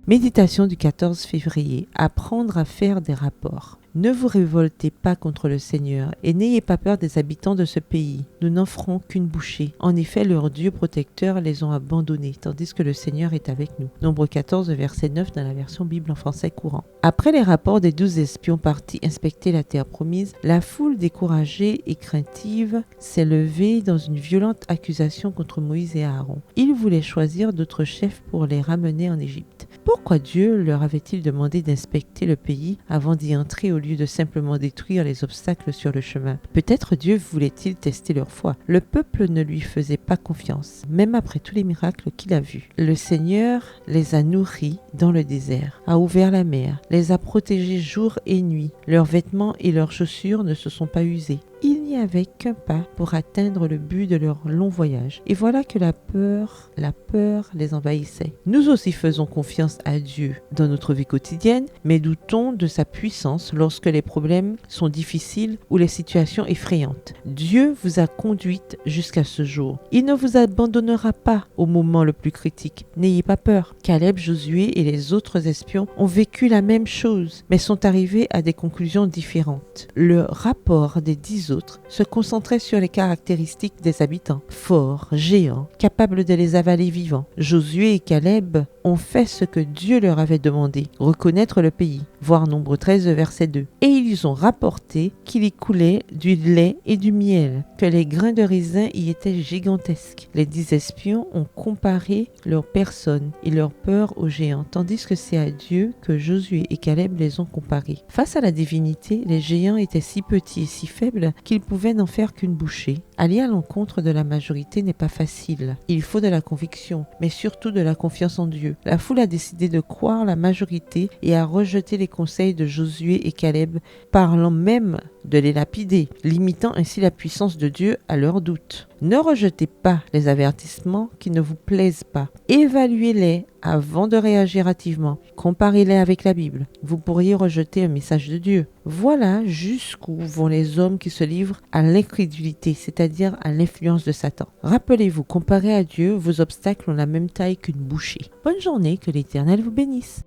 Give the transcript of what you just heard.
Méditation du 14 février. Apprendre à faire des rapports. Ne vous révoltez pas contre le Seigneur et n'ayez pas peur des habitants de ce pays. Nous n'en ferons qu'une bouchée. En effet, leurs dieux protecteurs les ont abandonnés, tandis que le Seigneur est avec nous. Nombre 14, verset 9 dans la version Bible en français courant. Après les rapports des 12 espions partis inspecter la terre promise, la foule découragée et craintive s'est levée dans une violente accusation contre Moïse et Aaron. Ils voulaient choisir d'autres chefs pour les ramener en Égypte. Pourquoi Dieu leur avait-il demandé d'inspecter le pays avant d'y entrer au lieu de simplement détruire les obstacles sur le chemin? Peut-être Dieu voulait-il tester leur foi. Le peuple ne lui faisait pas confiance, même après tous les miracles qu'il a vus. Le Seigneur les a nourris dans le désert, a ouvert la mer, les a protégés jour et nuit. Leurs vêtements et leurs chaussures ne se sont pas usés. Il n'y avait qu'un pas pour atteindre le but de leur long voyage. Et voilà que la peur les envahissait. Nous aussi faisons confiance à Dieu dans notre vie quotidienne, mais doutons de sa puissance lorsque les problèmes sont difficiles ou les situations effrayantes. Dieu vous a conduite jusqu'à ce jour. Il ne vous abandonnera pas au moment le plus critique. N'ayez pas peur. Caleb, Josué et les autres espions ont vécu la même chose, mais sont arrivés à des conclusions différentes. Le rapport des 10 autres se concentrait sur les caractéristiques des habitants, forts, géants, capables de les avaler vivants. Josué et Caleb ont fait ce que Dieu leur avait demandé, reconnaître le pays, voir Nombre 13, verset 2. Et ils ont rapporté qu'il y coulait du lait et du miel, que les grains de raisin y étaient gigantesques. Les 10 espions ont comparé leur personne et leur peur aux géants, tandis que c'est à Dieu que Josué et Caleb les ont comparés. Face à la divinité, les géants étaient si petits et si faibles qu'ils pouvaient n'en faire qu'une bouchée. Aller à l'encontre de la majorité n'est pas facile. Il faut de la conviction, mais surtout de la confiance en Dieu. La foule a décidé de croire la majorité et a rejeté les conseils de Josué et Caleb, parlant même de les lapider, limitant ainsi la puissance de Dieu à leurs doutes. Ne rejetez pas les avertissements qui ne vous plaisent pas. Évaluez-les avant de réagir hâtivement. Comparez-les avec la Bible. Vous pourriez rejeter un message de Dieu. Voilà jusqu'où vont les hommes qui se livrent à l'incrédulité, c'est-à-dire à l'influence de Satan. Rappelez-vous, comparé à Dieu, vos obstacles ont la même taille qu'une bouchée. Bonne journée, que l'Éternel vous bénisse.